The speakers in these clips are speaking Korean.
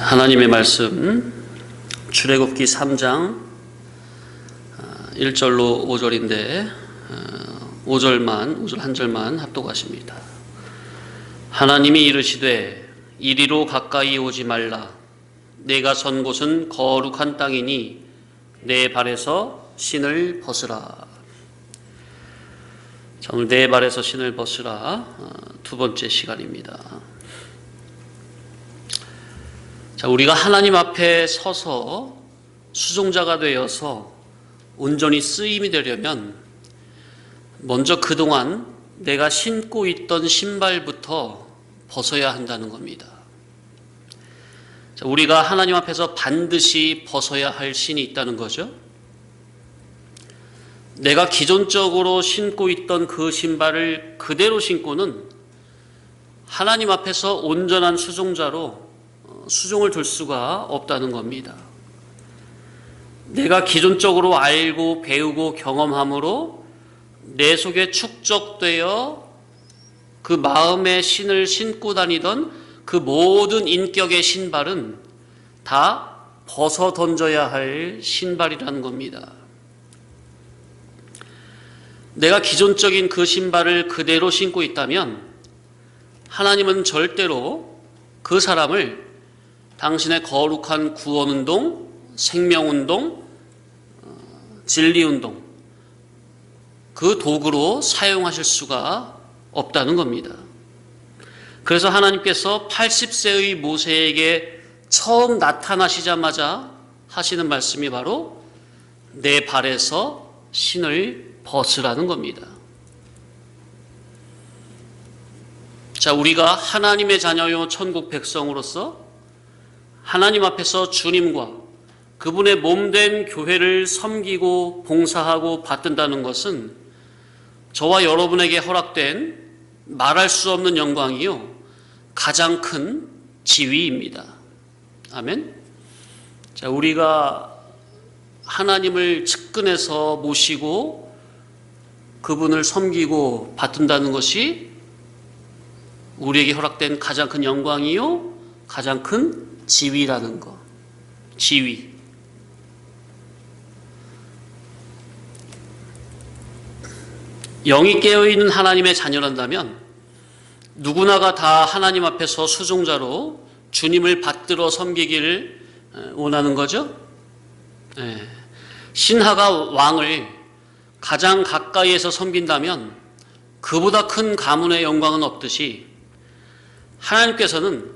하나님의 말씀 출애굽기 3장 1절로 5절인데 5절 한 절만 합독하십니다. 하나님이 이르시되 이리로 가까이 오지 말라. 내가 선 곳은 거룩한 땅이니 내 발에서 신을 벗으라. 자, 오늘 내 발에서 신을 벗으라 두 번째 시간입니다. 자, 우리가 하나님 앞에 서서 수종자가 되어서 온전히 쓰임이 되려면 먼저 그동안 내가 신고 있던 신발부터 벗어야 한다는 겁니다. 자, 우리가 하나님 앞에서 반드시 벗어야 할 신이 있다는 거죠. 내가 기존적으로 신고 있던 그 신발을 그대로 신고는 하나님 앞에서 온전한 수종자로 수종을 둘 수가 없다는 겁니다. 내가 기존적으로 알고 배우고 경험함으로 내 속에 축적되어 그 마음의 신을 신고 다니던 그 모든 인격의 신발은 다 벗어 던져야 할 신발이라는 겁니다. 내가 기존적인 그 신발을 그대로 신고 있다면 하나님은 절대로 그 사람을 당신의 거룩한 구원운동, 생명운동, 진리운동 그 도구로 사용하실 수가 없다는 겁니다. 그래서 하나님께서 80세의 모세에게 처음 나타나시자마자 하시는 말씀이 바로 내 발에서 신을 벗으라는 겁니다. 자, 우리가 하나님의 자녀요 천국 백성으로서 하나님 앞에서 주님과 그분의 몸된 교회를 섬기고 봉사하고 받든다는 것은 저와 여러분에게 허락된 말할 수 없는 영광이요 가장 큰 지위입니다. 아멘. 자, 우리가 하나님을 측근해서 모시고 그분을 섬기고 받든다는 것이 우리에게 허락된 가장 큰 영광이요 가장 큰 지위라는 거. 지위. 영이 깨어있는 하나님의 자녀란다면 누구나가 다 하나님 앞에서 수종자로 주님을 받들어 섬기기를 원하는 거죠. 신하가 왕을 가장 가까이에서 섬긴다면 그보다 큰 가문의 영광은 없듯이 하나님께서는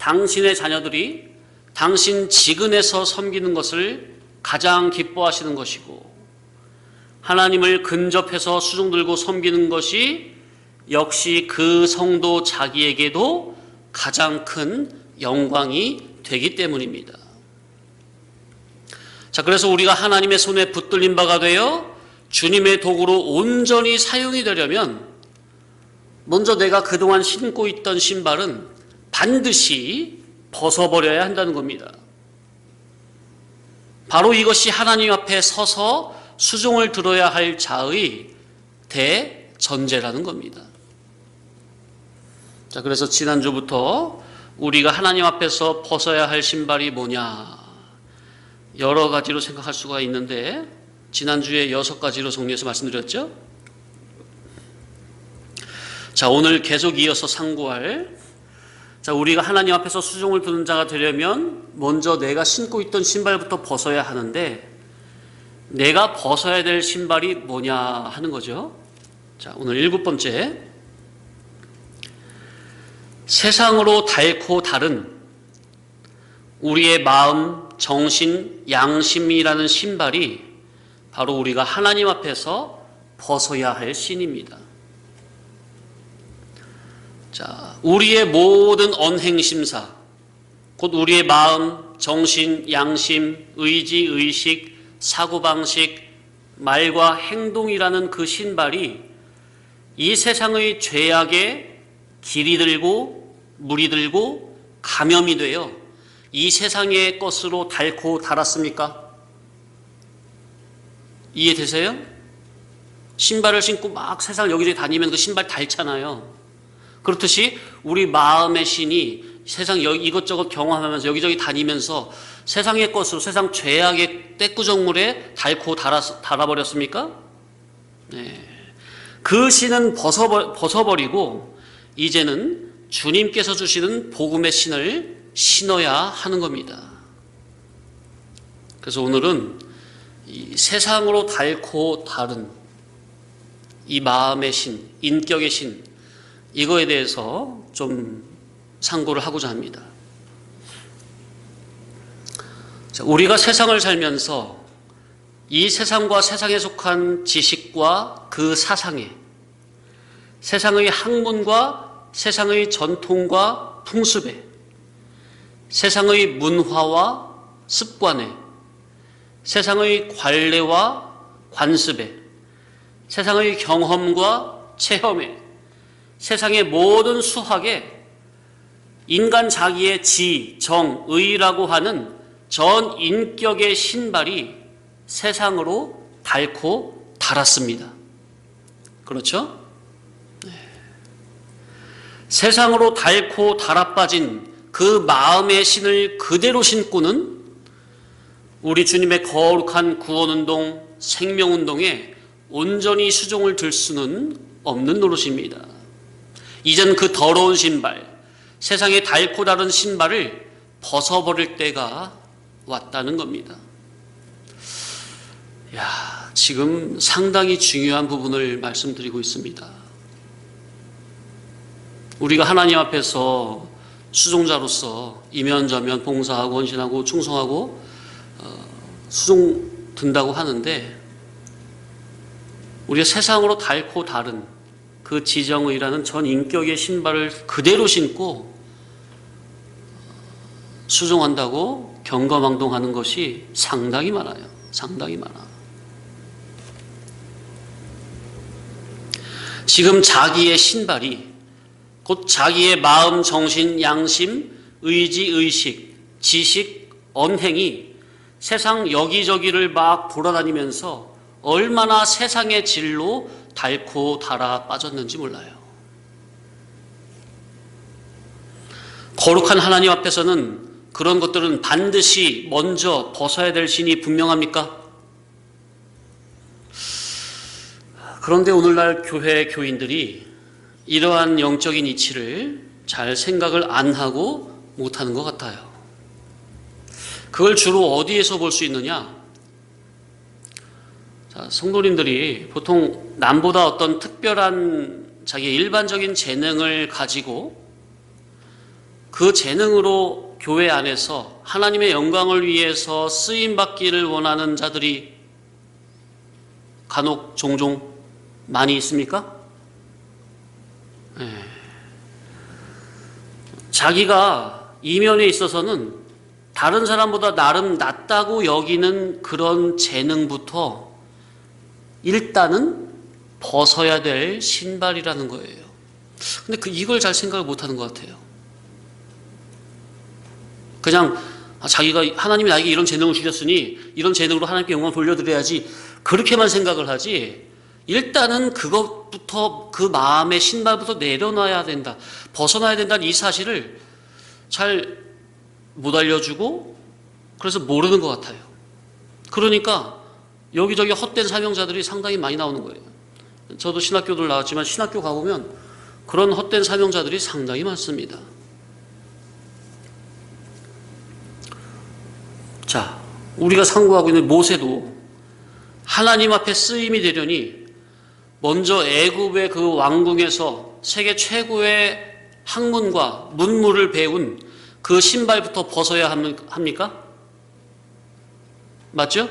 당신의 자녀들이 당신 직은에서 섬기는 것을 가장 기뻐하시는 것이고 하나님을 근접해서 수종 들고 섬기는 것이 역시 그 성도 자기에게도 가장 큰 영광이 되기 때문입니다. 자, 그래서 우리가 하나님의 손에 붙들린 바가 되어 주님의 도구로 온전히 사용이 되려면 먼저 내가 그동안 신고 있던 신발은 반드시 벗어버려야 한다는 겁니다. 바로 이것이 하나님 앞에 서서 수종을 들어야 할 자의 대전제라는 겁니다. 자, 그래서 지난주부터 우리가 하나님 앞에서 벗어야 할 신발이 뭐냐 여러 가지로 생각할 수가 있는데 지난주에 6가지로 정리해서 말씀드렸죠. 자, 오늘 계속 이어서 상고할 자, 우리가 하나님 앞에서 수종을 두는 자가 되려면 먼저 내가 신고 있던 신발부터 벗어야 하는데 내가 벗어야 될 신발이 뭐냐 하는 거죠. 자, 오늘 7번째 세상으로 닳고 다른 우리의 마음, 정신, 양심이라는 신발이 바로 우리가 하나님 앞에서 벗어야 할 신입니다. 자, 우리의 모든 언행심사, 곧 우리의 마음, 정신, 양심, 의지, 의식, 사고방식, 말과 행동이라는 그 신발이 이 세상의 죄악에 길이 들고 물이 들고 감염이 되어 이 세상의 것으로 닳고 닳았습니까? 이해되세요? 신발을 신고 막 세상 여기저기 다니면 그 신발 닳잖아요. 그렇듯이 우리 마음의 신이 세상 이것저것 경험하면서 여기저기 다니면서 세상의 것으로 세상 죄악의 떼꾸정물에 닳고 달아버렸습니까? 네. 그 신은 벗어버리고 이제는 주님께서 주시는 복음의 신을 신어야 하는 겁니다. 그래서 오늘은 이 세상으로 닳고 다른 이 마음의 신, 인격의 신, 이거에 대해서 좀 상고를 하고자 합니다. 자, 우리가 세상을 살면서 이 세상과 세상에 속한 지식과 그 사상에, 세상의 학문과 세상의 전통과 풍습에, 세상의 문화와 습관에, 세상의 관례와 관습에, 세상의 경험과 체험에, 세상의 모든 수학에 인간 자기의 지, 정, 의라고 하는 전 인격의 신발이 세상으로 닳고 달았습니다. 그렇죠? 네. 세상으로 닳고 달아빠진 그 마음의 신을 그대로 신고는 우리 주님의 거룩한 구원운동, 생명운동에 온전히 수종을 들 수는 없는 노릇입니다. 이젠 그 더러운 신발, 세상에 닳고 다른 신발을 벗어버릴 때가 왔다는 겁니다. 지금 상당히 중요한 부분을 말씀드리고 있습니다. 우리가 하나님 앞에서 수종자로서 이면저면 봉사하고 헌신하고 충성하고 수종 든다고 하는데 우리가 세상으로 닳고 다른 그 지정의라는 전 인격의 신발을 그대로 신고 수종한다고 경거망동하는 것이 상당히 많아요. 상당히 많아. 지금 자기의 신발이 곧 자기의 마음, 정신, 양심, 의지, 의식, 지식, 언행이 세상 여기저기를 막 돌아다니면서 얼마나 세상의 질로 닳고 달아 빠졌는지 몰라요. 거룩한 하나님 앞에서는 그런 것들은 반드시 먼저 벗어야 될 신이 분명합니까? 그런데 오늘날 교회 교인들이 이러한 영적인 이치를 잘 생각을 안 하고 못하는 것 같아요. 그걸 주로 어디에서 볼 수 있느냐? 자, 성도님들이 보통 남보다 어떤 특별한 자기의 일반적인 재능을 가지고 그 재능으로 교회 안에서 하나님의 영광을 위해서 쓰임받기를 원하는 자들이 간혹 종종 많이 있습니까? 네. 자기가 이면에 있어서는 다른 사람보다 나름 낫다고 여기는 그런 재능부터 일단은 벗어야 될 신발이라는 거예요. 근데 이걸 잘 생각을 못하는 것 같아요. 그냥 자기가 하나님이 나에게 이런 재능을 주셨으니 이런 재능으로 하나님께 영광을 돌려드려야지 그렇게만 생각을 하지 일단은 그것부터 그 마음의 신발부터 내려놔야 된다. 벗어나야 된다는 이 사실을 잘 못 알려주고 그래서 모르는 것 같아요. 그러니까 여기저기 헛된 사명자들이 상당히 많이 나오는 거예요. 저도 신학교들 나왔지만 신학교 가보면 그런 헛된 사명자들이 상당히 많습니다. 자, 우리가 상고하고 있는 모세도 하나님 앞에 쓰임이 되려니 먼저 애굽의 그 왕궁에서 세계 최고의 학문과 문물을 배운 그 신발부터 벗어야 합니까? 맞죠?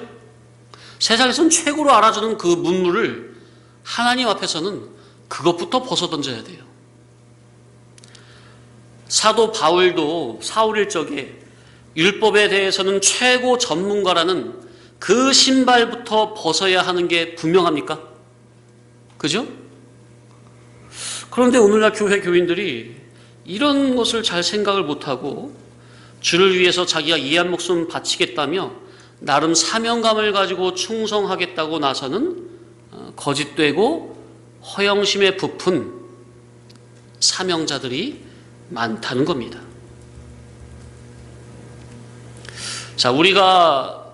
세상에선 최고로 알아주는 그 문물을 하나님 앞에서는 그것부터 벗어 던져야 돼요. 사도 바울도 사울일 적에 율법에 대해서는 최고 전문가라는 그 신발부터 벗어야 하는 게 분명합니까? 그죠? 그런데 오늘날 교회 교인들이 이런 것을 잘 생각을 못하고 주를 위해서 자기가 이 한 목숨 바치겠다며 나름 사명감을 가지고 충성하겠다고 나서는 거짓되고 허영심에 부푼 사명자들이 많다는 겁니다. 자, 우리가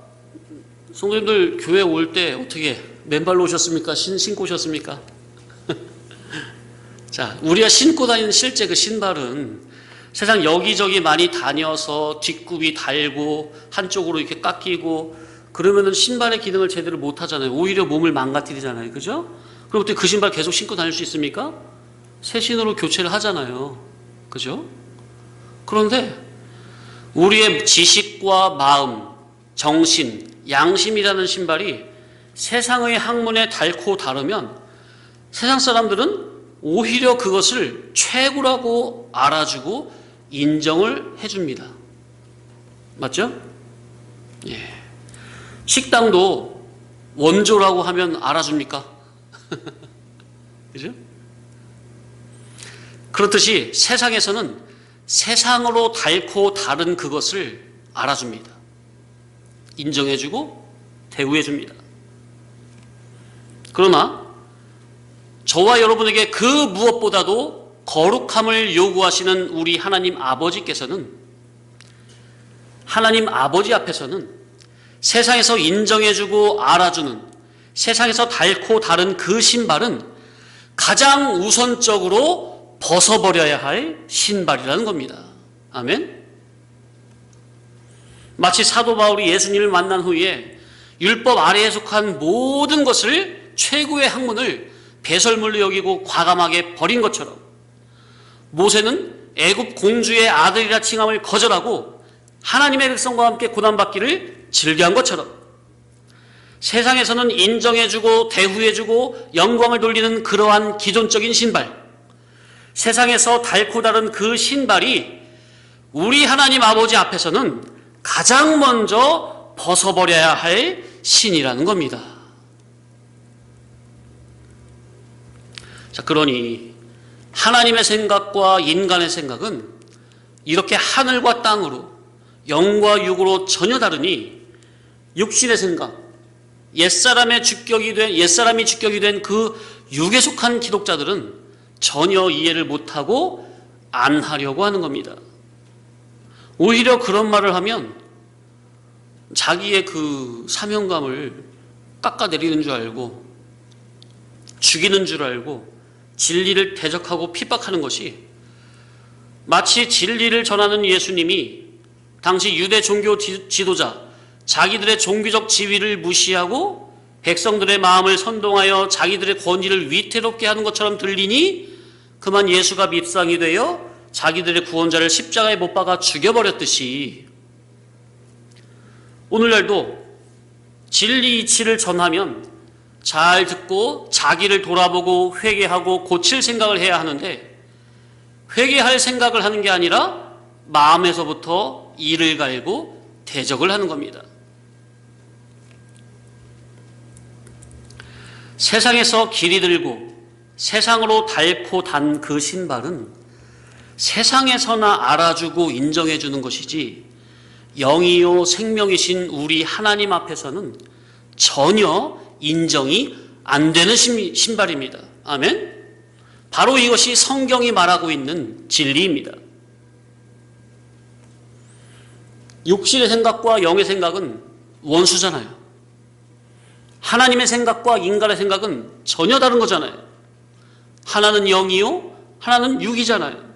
성도님들 교회 올 때 어떻게 맨발로 오셨습니까? 신고 오셨습니까? 자, 우리가 신고 다니는 실제 그 신발은 세상 여기저기 많이 다녀서 뒷굽이 달고 한쪽으로 이렇게 깎이고 그러면은 신발의 기능을 제대로 못 하잖아요. 오히려 몸을 망가뜨리잖아요. 그죠? 그럼 어떻게 그 신발 계속 신고 다닐 수 있습니까? 새 신으로 교체를 하잖아요. 그죠? 그런데 우리의 지식과 마음, 정신, 양심이라는 신발이 세상의 학문에 닳고 다르면 세상 사람들은 오히려 그것을 최고라고 알아주고 인정을 해줍니다. 맞죠? 예. 식당도 원조라고 하면 알아줍니까? 그죠? 그렇듯이 세상에서는 세상으로 닳고 다른 그것을 알아줍니다. 인정해주고 대우해줍니다. 그러나 저와 여러분에게 그 무엇보다도 거룩함을 요구하시는 우리 하나님 아버지께서는 하나님 아버지 앞에서는 세상에서 인정해주고 알아주는 세상에서 닳고 다른 그 신발은 가장 우선적으로 벗어버려야 할 신발이라는 겁니다. 아멘? 마치 사도 바울이 예수님을 만난 후에 율법 아래에 속한 모든 것을 최고의 학문을 배설물로 여기고 과감하게 버린 것처럼 모세는 애굽 공주의 아들이라 칭함을 거절하고 하나님의 백성과 함께 고난받기를 즐겨한 것처럼 세상에서는 인정해주고 대우해주고 영광을 돌리는 그러한 기존적인 신발, 세상에서 닳고 다른 그 신발이 우리 하나님 아버지 앞에서는 가장 먼저 벗어버려야 할 신이라는 겁니다. 자, 그러니 하나님의 생각과 인간의 생각은 이렇게 하늘과 땅으로 영과 육으로 전혀 다르니 육신의 생각, 옛사람이 주격이 된 그 육에 속한 기독자들은 전혀 이해를 못하고 안 하려고 하는 겁니다. 오히려 그런 말을 하면 자기의 그 사명감을 깎아내리는 줄 알고 죽이는 줄 알고 진리를 대적하고 핍박하는 것이 마치 진리를 전하는 예수님이 당시 유대 종교 지도자 자기들의 종교적 지위를 무시하고 백성들의 마음을 선동하여 자기들의 권위를 위태롭게 하는 것처럼 들리니 그만 예수가 밉상이 되어 자기들의 구원자를 십자가에 못 박아 죽여버렸듯이 오늘날도 진리 이치를 전하면 잘 듣고 자기를 돌아보고 회개하고 고칠 생각을 해야 하는데 회개할 생각을 하는 게 아니라 마음에서부터 이를 갈고 대적을 하는 겁니다. 세상에서 길이 들고 세상으로 닳고 단 그 신발은 세상에서나 알아주고 인정해주는 것이지 영이요 생명이신 우리 하나님 앞에서는 전혀 인정이 안 되는 신발입니다. 아멘? 바로 이것이 성경이 말하고 있는 진리입니다. 육신의 생각과 영의 생각은 원수잖아요. 하나님의 생각과 인간의 생각은 전혀 다른 거잖아요. 하나는 영이요, 하나는 육이잖아요.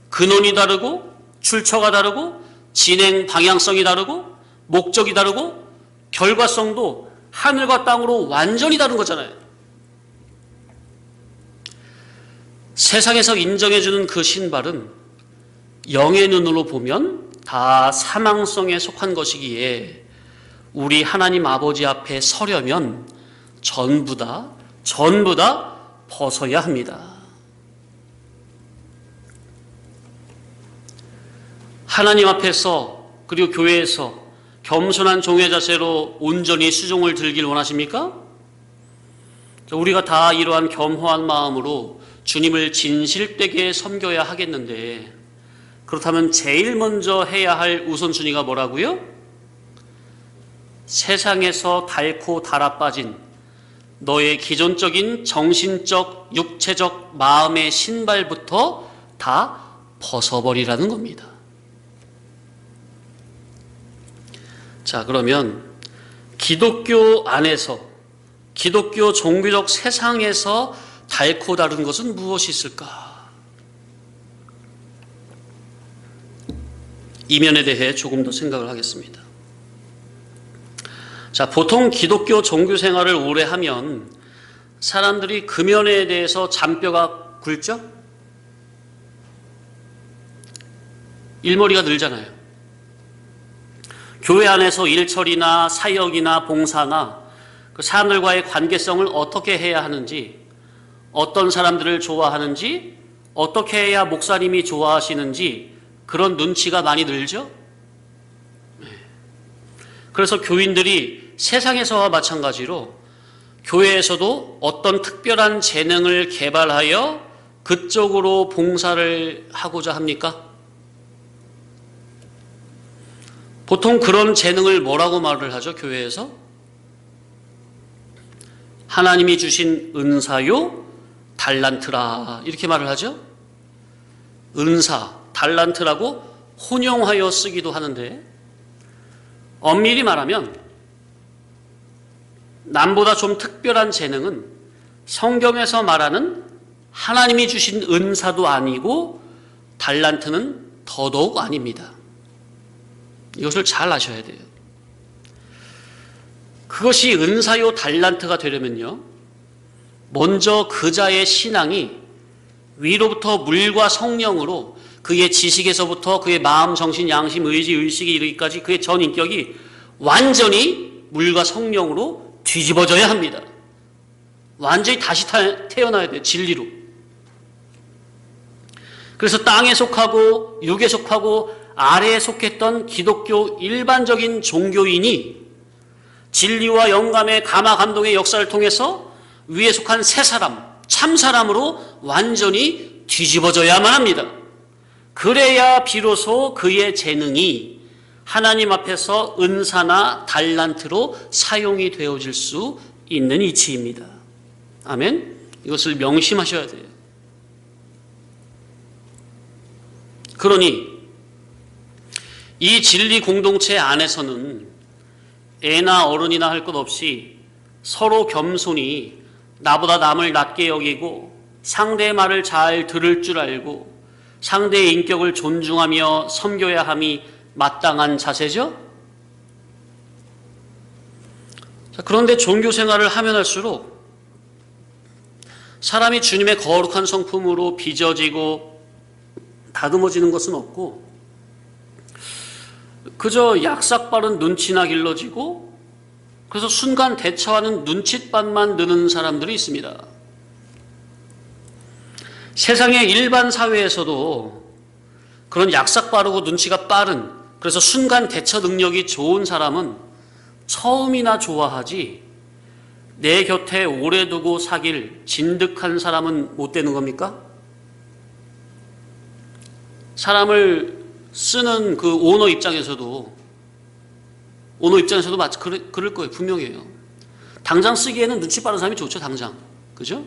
근원이 다르고 출처가 다르고 진행 방향성이 다르고 목적이 다르고 결과성도 하늘과 땅으로 완전히 다른 거잖아요. 세상에서 인정해주는 그 신발은 영의 눈으로 보면 다 사망성에 속한 것이기에 우리 하나님 아버지 앞에 서려면 전부 다 벗어야 합니다. 하나님 앞에서 그리고 교회에서 겸손한 종의 자세로 온전히 수종을 들길 원하십니까? 우리가 다 이러한 겸허한 마음으로 주님을 진실되게 섬겨야 하겠는데 그렇다면 제일 먼저 해야 할 우선순위가 뭐라고요? 세상에서 닳고 닳아 빠진 너의 기존적인 정신적, 육체적, 마음의 신발부터 다 벗어버리라는 겁니다. 자, 그러면 기독교 안에서, 기독교 종교적 세상에서 닳고 다른 것은 무엇이 있을까? 이 면에 대해 조금 더 생각을 하겠습니다. 자, 보통 기독교 종교 생활을 오래 하면 사람들이 그 면에 대해서 잔뼈가 굵죠? 일머리가 늘잖아요. 교회 안에서 일처리나 사역이나 봉사나 그 사람들과의 관계성을 어떻게 해야 하는지, 어떤 사람들을 좋아하는지, 어떻게 해야 목사님이 좋아하시는지 그런 눈치가 많이 늘죠? 그래서 교인들이 세상에서와 마찬가지로 교회에서도 어떤 특별한 재능을 개발하여 그쪽으로 봉사를 하고자 합니까? 보통 그런 재능을 뭐라고 말을 하죠, 교회에서? 하나님이 주신 은사요, 달란트라, 이렇게 말을 하죠. 은사, 달란트라고 혼용하여 쓰기도 하는데, 엄밀히 말하면 남보다 좀 특별한 재능은 성경에서 말하는 하나님이 주신 은사도 아니고 달란트는 더더욱 아닙니다. 이것을 잘 아셔야 돼요. 그것이 은사요 달란트가 되려면요, 먼저 그자의 신앙이 위로부터 물과 성령으로 그의 지식에서부터 그의 마음, 정신, 양심, 의지, 의식에 이르기까지 그의 전 인격이 완전히 물과 성령으로 뒤집어져야 합니다. 완전히 다시 태어나야 돼요. 진리로. 그래서 땅에 속하고 육에 속하고 아래에 속했던 기독교 일반적인 종교인이 진리와 영감의 감화 감동의 역사를 통해서 위에 속한 새 사람, 참 사람으로 완전히 뒤집어져야만 합니다. 그래야 비로소 그의 재능이 하나님 앞에서 은사나 달란트로 사용이 되어질 수 있는 이치입니다. 아멘? 이것을 명심하셔야 돼요. 그러니 이 진리 공동체 안에서는 애나 어른이나 할 것 없이 서로 겸손히 나보다 남을 낮게 여기고 상대의 말을 잘 들을 줄 알고 상대의 인격을 존중하며 섬겨야 함이 마땅한 자세죠? 자, 그런데 종교 생활을 하면 할수록 사람이 주님의 거룩한 성품으로 빚어지고 다듬어지는 것은 없고 그저 약삭빠른 눈치나 길러지고 그래서 순간 대처하는 눈칫밥만 느는 사람들이 있습니다. 세상의 일반 사회에서도 그런 약삭빠르고 눈치가 빠른, 그래서 순간 대처 능력이 좋은 사람은 처음이나 좋아하지 내 곁에 오래 두고 사귈 진득한 사람은 못 되는 겁니까? 사람을 쓰는 그 오너 입장에서도 마치 그럴 거예요. 분명해요. 당장 쓰기에는 눈치 빠른 사람이 좋죠. 당장. 그죠?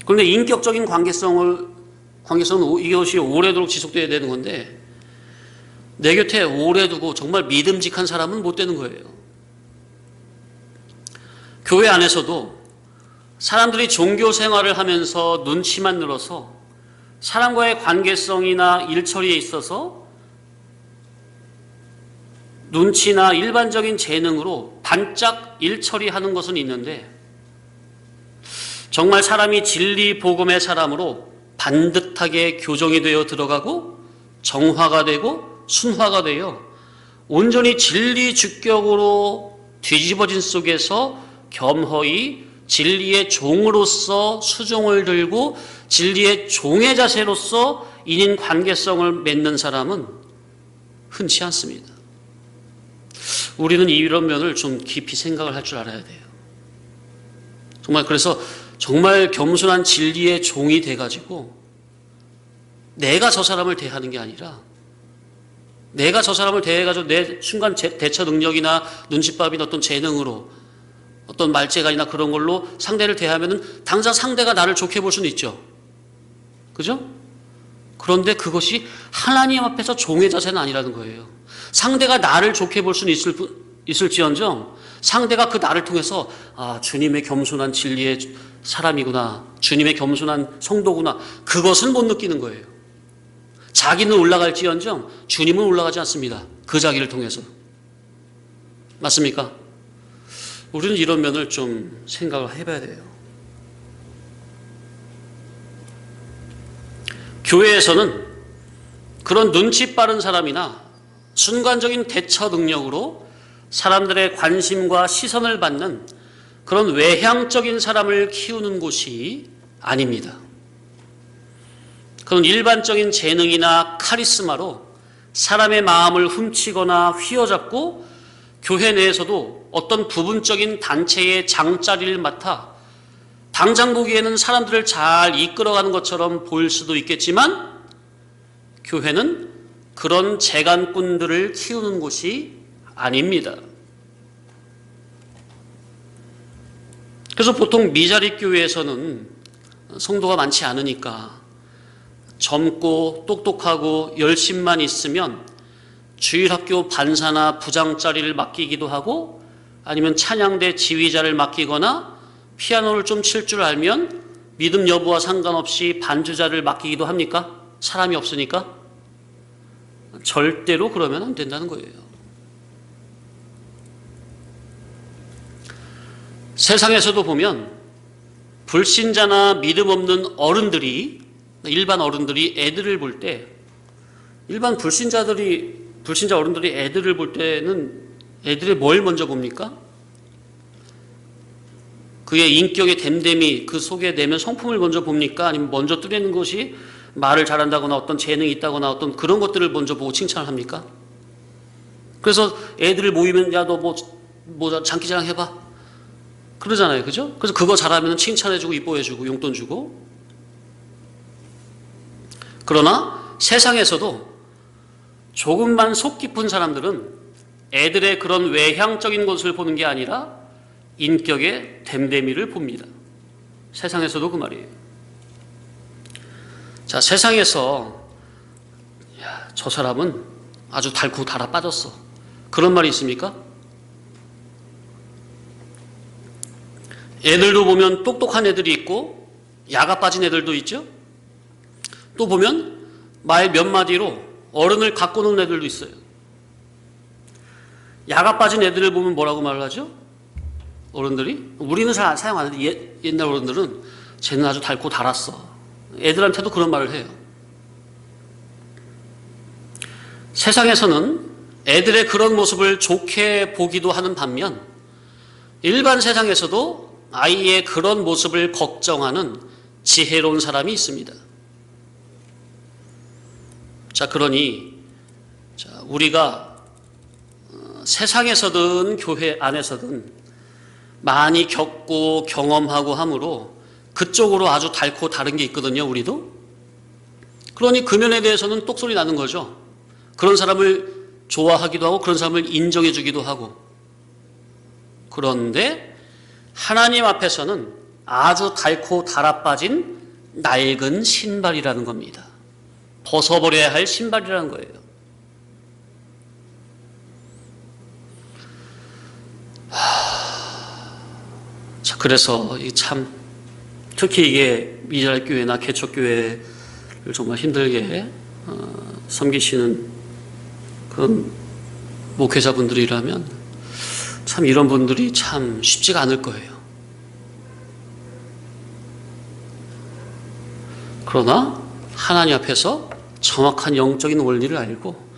그런데 인격적인 관계성은 이것이 오래도록 지속돼야 되는 건데 내 곁에 오래 두고 정말 믿음직한 사람은 못 되는 거예요. 교회 안에서도 사람들이 종교 생활을 하면서 눈치만 늘어서 사람과의 관계성이나 일처리에 있어서 눈치나 일반적인 재능으로 반짝 일처리하는 것은 있는데 정말 사람이 진리 복음의 사람으로 반듯하게 교정이 되어 들어가고 정화가 되고 순화가 되어 온전히 진리 주격으로 뒤집어진 속에서 겸허히 진리의 종으로서 수종을 들고 진리의 종의 자세로서 인인 관계성을 맺는 사람은 흔치 않습니다. 우리는 이런 면을 좀 깊이 생각을 할 줄 알아야 돼요. 정말 그래서 정말 겸손한 진리의 종이 돼가지고 내가 저 사람을 대하는 게 아니라 내가 저 사람을 대해가지고 내 순간 대처 능력이나 눈칫밥이나 어떤 재능으로 어떤 말재간이나 그런 걸로 상대를 대하면은 당장 상대가 나를 좋게 볼 수는 있죠. 그죠? 그런데 그것이 하나님 앞에서 종의 자세는 아니라는 거예요. 상대가 나를 좋게 볼 수는 있을지언정 상대가 그 나를 통해서 주님의 겸손한 진리의 사람이구나, 주님의 겸손한 성도구나, 그것은 못 느끼는 거예요. 자기는 올라갈지언정 주님은 올라가지 않습니다. 그 자기를 통해서. 맞습니까? 우리는 이런 면을 좀 생각을 해봐야 돼요. 교회에서는 그런 눈치 빠른 사람이나 순간적인 대처 능력으로 사람들의 관심과 시선을 받는 그런 외향적인 사람을 키우는 곳이 아닙니다. 그런 일반적인 재능이나 카리스마로 사람의 마음을 훔치거나 휘어잡고 교회 내에서도 어떤 부분적인 단체의 장자리를 맡아 당장 보기에는 사람들을 잘 이끌어가는 것처럼 보일 수도 있겠지만 교회는 그런 재간꾼들을 키우는 곳이 아닙니다. 그래서 보통 미자립 교회에서는 성도가 많지 않으니까 젊고 똑똑하고 열심만 있으면 주일학교 반사나 부장 자리를 맡기기도 하고 아니면 찬양대 지휘자를 맡기거나 피아노를 좀 칠 줄 알면 믿음 여부와 상관없이 반주자를 맡기기도 합니까? 사람이 없으니까? 절대로 그러면 안 된다는 거예요. 세상에서도 보면 불신자나 믿음 없는 어른들이, 일반 어른들이 애들을 볼 때, 일반 불신자 어른들이 애들을 볼 때는 애들이 뭘 먼저 봅니까? 그의 인격의 됨됨이, 그 속에 내면 성품을 먼저 봅니까? 아니면 먼저 뜨리는 것이 말을 잘한다거나 어떤 재능이 있다거나 어떤 그런 것들을 먼저 보고 칭찬을 합니까? 그래서 애들을 모이면 야, 너 뭐 장기자랑 해봐. 그러잖아요. 그죠? 그래서 그거 잘하면 칭찬해주고 이뻐해주고 용돈 주고. 그러나 세상에서도 조금만 속 깊은 사람들은 애들의 그런 외향적인 것을 보는 게 아니라 인격의 됨됨이를 봅니다. 세상에서도 그 말이에요. 자, 세상에서 야, 저 사람은 아주 닳고 달아 빠졌어. 그런 말이 있습니까? 애들도 보면 똑똑한 애들이 있고 야가 빠진 애들도 있죠. 또 보면 말 몇 마디로 어른을 갖고 노는 애들도 있어요. 야가 빠진 애들을 보면 뭐라고 말을 하죠? 어른들이? 우리는 잘 사용 안 하는데 옛날 어른들은 쟤는 아주 닳고 달았어. 애들한테도 그런 말을 해요. 세상에서는 애들의 그런 모습을 좋게 보기도 하는 반면 일반 세상에서도 아이의 그런 모습을 걱정하는 지혜로운 사람이 있습니다. 자, 그러니 우리가 세상에서든 교회 안에서든 많이 겪고 경험하고 함으로 그쪽으로 아주 닳고 다른 게 있거든요, 우리도. 그러니 그 면에 대해서는 똑소리 나는 거죠. 그런 사람을 좋아하기도 하고 그런 사람을 인정해 주기도 하고. 그런데 하나님 앞에서는 아주 닳고 달아빠진 낡은 신발이라는 겁니다. 벗어버려야 할 신발이라는 거예요. 자, 그래서 참 특히 이게 미자립 교회나 개척교회를 정말 힘들게 섬기시는 그런 목회자분들이라면 참 이런 분들이 참 쉽지가 않을 거예요. 그러나 하나님 앞에서 정확한 영적인 원리를 알고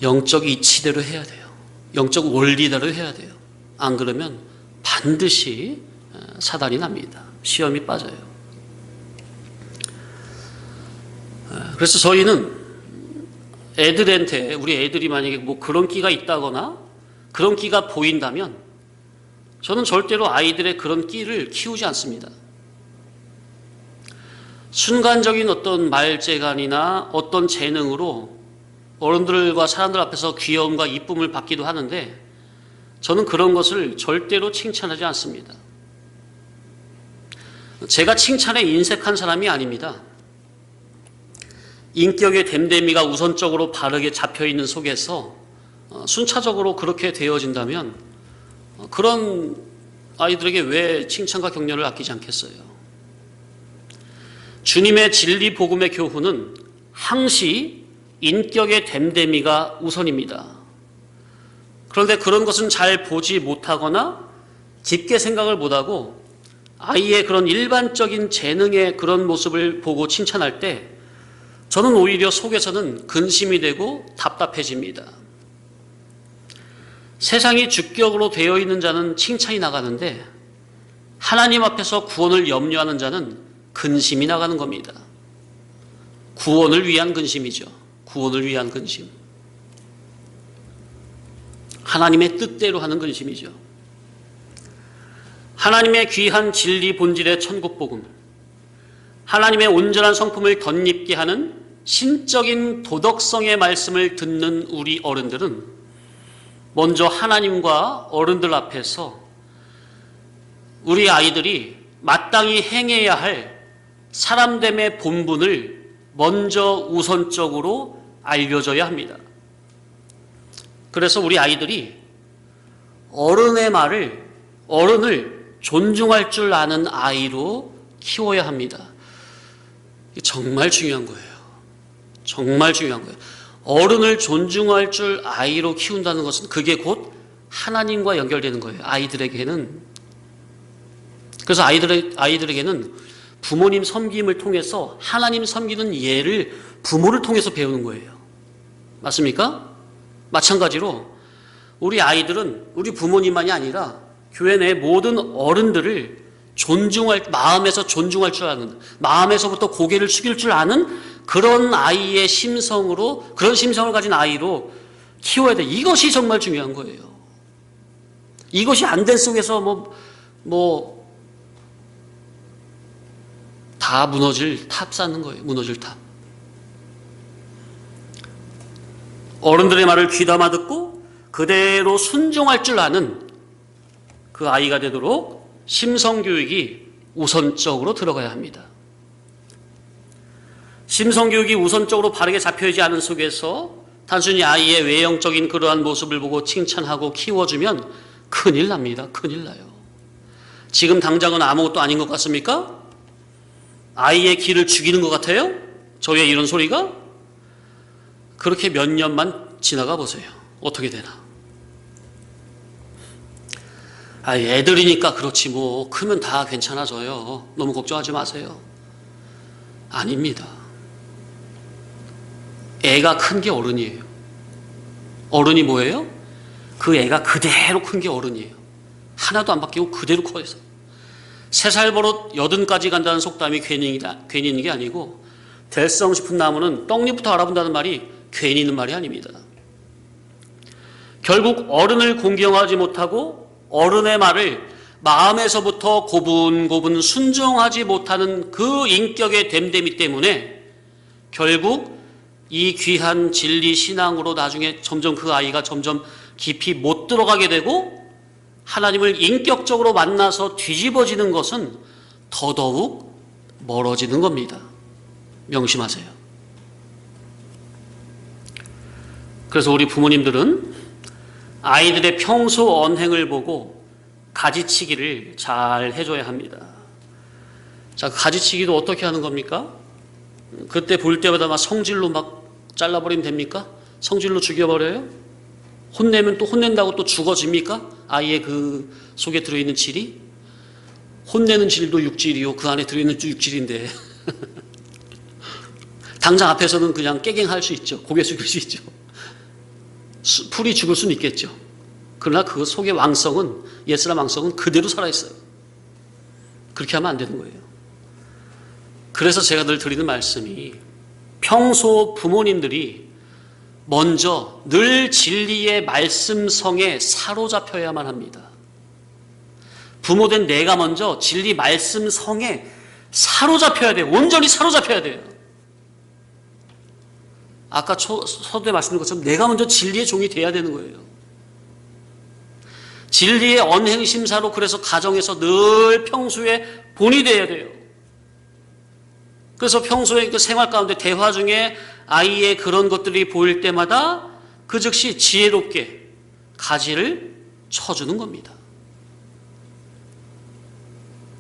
영적 이치대로 해야 돼요. 영적 원리대로 해야 돼요. 안 그러면 반드시 사단이 납니다. 시험이 빠져요. 그래서 저희는 애들한테, 우리 애들이 만약에 뭐 그런 끼가 있다거나 그런 끼가 보인다면 저는 절대로 아이들의 그런 끼를 키우지 않습니다. 순간적인 어떤 말재간이나 어떤 재능으로 어른들과 사람들 앞에서 귀여움과 이쁨을 받기도 하는데 저는 그런 것을 절대로 칭찬하지 않습니다. 제가 칭찬에 인색한 사람이 아닙니다. 인격의 됨됨이가 우선적으로 바르게 잡혀있는 속에서 순차적으로 그렇게 되어진다면 그런 아이들에게 왜 칭찬과 격려를 아끼지 않겠어요? 주님의 진리 복음의 교훈은 항시 인격의 됨됨이가 우선입니다. 그런데 그런 것은 잘 보지 못하거나 깊게 생각을 못하고 아이의 그런 일반적인 재능의 그런 모습을 보고 칭찬할 때 저는 오히려 속에서는 근심이 되고 답답해집니다. 세상이 주격으로 되어 있는 자는 칭찬이 나가는데 하나님 앞에서 구원을 염려하는 자는 근심이 나가는 겁니다. 구원을 위한 근심이죠. 구원을 위한 근심. 하나님의 뜻대로 하는 근심이죠. 하나님의 귀한 진리 본질의 천국복음, 하나님의 온전한 성품을 덧입게 하는 신적인 도덕성의 말씀을 듣는 우리 어른들은 먼저 하나님과 어른들 앞에서 우리 아이들이 마땅히 행해야 할 사람됨의 본분을 먼저 우선적으로 알려줘야 합니다. 그래서 우리 아이들이 어른을 존중할 줄 아는 아이로 키워야 합니다. 정말 중요한 거예요. 정말 중요한 거예요. 어른을 존중할 줄 아이로 키운다는 것은 그게 곧 하나님과 연결되는 거예요. 아이들에게는. 그래서 아이들에게는 부모님 섬김을 통해서 하나님 섬기는 예를 부모를 통해서 배우는 거예요. 맞습니까? 마찬가지로 우리 아이들은 우리 부모님만이 아니라 교회 내 모든 어른들을 마음에서 존중할 줄 아는, 마음에서부터 고개를 숙일 줄 아는 그런 아이의 그런 심성을 가진 아이로 키워야 돼. 이것이 정말 중요한 거예요. 이것이 안 된 속에서 다 무너질 탑 쌓는 거예요. 무너질 탑. 어른들의 말을 귀담아 듣고 그대로 순종할 줄 아는 그 아이가 되도록 심성교육이 우선적으로 들어가야 합니다. 심성교육이 우선적으로 바르게 잡혀있지 않은 속에서 단순히 아이의 외형적인 그러한 모습을 보고 칭찬하고 키워주면 큰일 납니다. 큰일 나요. 지금 당장은 아무것도 아닌 것 같습니까? 아이의 길을 죽이는 것 같아요? 저의 이런 소리가? 그렇게 몇 년만 지나가 보세요. 어떻게 되나? 애들이니까 그렇지 뭐 크면 다 괜찮아져요. 너무 걱정하지 마세요. 아닙니다. 애가 큰 게 어른이에요. 어른이 뭐예요? 그 애가 그대로 큰 게 어른이에요. 하나도 안 바뀌고 그대로 커서 3살 버릇 80까지 간다는 속담이 괜히 있는 게 아니고 될성 싶은 나무는 떡잎부터 알아본다는 말이 괜히 있는 말이 아닙니다. 결국 어른을 공경하지 못하고 어른의 말을 마음에서부터 고분고분 순종하지 못하는 그 인격의 됨됨이 때문에 결국 이 귀한 진리 신앙으로 나중에 점점 그 아이가 점점 깊이 못 들어가게 되고 하나님을 인격적으로 만나서 뒤집어지는 것은 더더욱 멀어지는 겁니다. 명심하세요. 그래서 우리 부모님들은 아이들의 평소 언행을 보고 가지치기를 잘 해줘야 합니다. 자, 가지치기도 어떻게 하는 겁니까? 그때 볼 때마다 막 성질로 막 잘라버리면 됩니까? 성질로 죽여버려요? 혼내면 또 혼낸다고 또 죽어집니까? 아이의 그 속에 들어있는 질이? 혼내는 질도 육질이요. 그 안에 들어있는 육질인데. 당장 앞에서는 그냥 깨갱할 수 있죠. 고개 숙일 수 있죠. 풀이 죽을 수는 있겠죠. 그러나 그 속의 왕성은, 옛사람 왕성은 그대로 살아있어요. 그렇게 하면 안 되는 거예요. 그래서 제가 늘 드리는 말씀이 평소 부모님들이 먼저 늘 진리의 말씀성에 사로잡혀야만 합니다. 부모된 내가 먼저 진리 말씀성에 사로잡혀야 돼요. 온전히 사로잡혀야 돼요. 아까 서두에 말씀드린 것처럼 내가 먼저 진리의 종이 돼야 되는 거예요. 진리의 언행심사로 그래서 가정에서 늘 평소에 본이 돼야 돼요. 그래서 평소에 그 생활 가운데 대화 중에 아이의 그런 것들이 보일 때마다 그 즉시 지혜롭게 가지를 쳐주는 겁니다.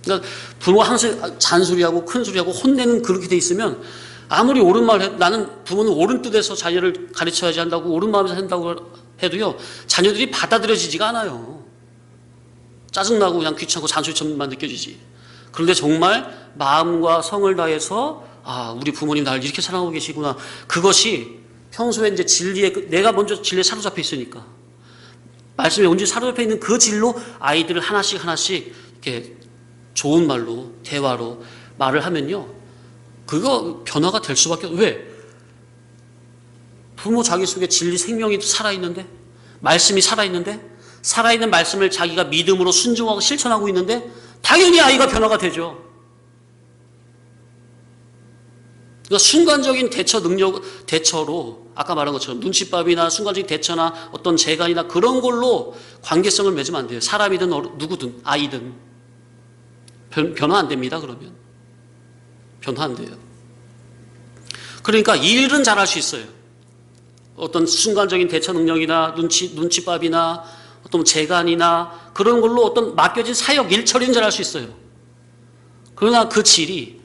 그러니까 부모가 항상 잔소리하고 큰소리하고 혼내는 그렇게 돼 있으면 아무리 옳은 말 해도, 나는 부모는 옳은 뜻에서 자녀를 가르쳐야지 한다고 옳은 마음에서 한다고 해도요, 자녀들이 받아들여지지가 않아요. 짜증나고 그냥 귀찮고 잔소리처럼만 느껴지지. 그런데 정말 마음과 성을 다해서 우리 부모님 나를 이렇게 사랑하고 계시구나. 그것이 평소에 이제 진리에, 내가 먼저 진리에 사로잡혀 있으니까 말씀에 온전히 사로잡혀 있는 그 진로 아이들을 하나씩 이렇게 좋은 말로, 대화로 말을 하면요, 그거 변화가 될 수밖에 없어요. 왜? 부모 자기 속에 진리 생명이 살아있는데, 말씀이 살아있는데, 살아있는 말씀을 자기가 믿음으로 순종하고 실천하고 있는데 당연히 아이가 변화가 되죠. 그러니까 순간적인 대처로 아까 말한 것처럼 눈칫밥이나 순간적인 대처나 어떤 재간이나 그런 걸로 관계성을 맺으면 안 돼요. 사람이든 누구든 아이든 변화 안 됩니다. 그러면 변화 안 돼요. 그러니까 일은 잘할 수 있어요. 어떤 순간적인 대처 능력이나 눈칫밥이나 어떤 재간이나 그런 걸로 어떤 맡겨진 사역 일 처리는 잘할 수 있어요. 그러나 그 질이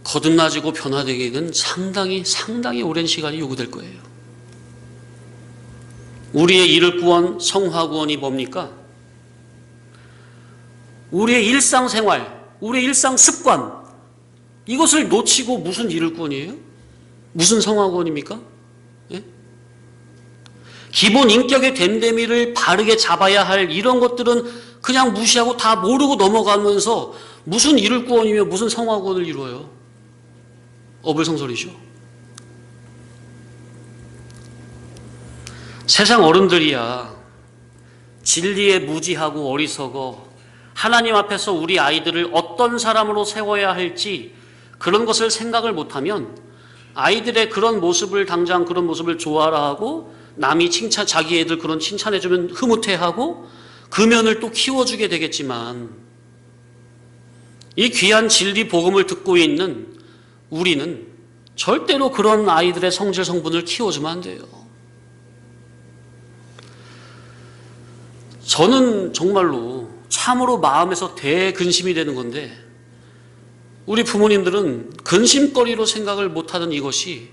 거듭나지고 변화되기는 상당히 오랜 시간이 요구될 거예요. 우리의 이를 구원, 성화 구원이 뭡니까? 우리의 일상생활, 우리의 일상 습관, 이것을 놓치고 무슨 이를 구원이에요? 무슨 성화 구원입니까? 예? 기본 인격의 됨됨이를 바르게 잡아야 할 이런 것들은 그냥 무시하고 다 모르고 넘어가면서 무슨 이를 구원이며 무슨 성화 구원을 이루어요? 어불성설이죠. 세상 어른들이야 진리에 무지하고 어리석어 하나님 앞에서 우리 아이들을 어떤 사람으로 세워야 할지 그런 것을 생각을 못하면 아이들의 그런 모습을 당장 그런 모습을 좋아라 하고 남이 자기 애들 그런 칭찬해주면 흐뭇해하고 그 면을 또 키워주게 되겠지만 이 귀한 진리 복음을 듣고 있는 우리는 절대로 그런 아이들의 성질 성분을 키워주면 안 돼요. 저는 정말로 참으로 마음에서 대근심이 되는 건데 우리 부모님들은 근심거리로 생각을 못하는 이것이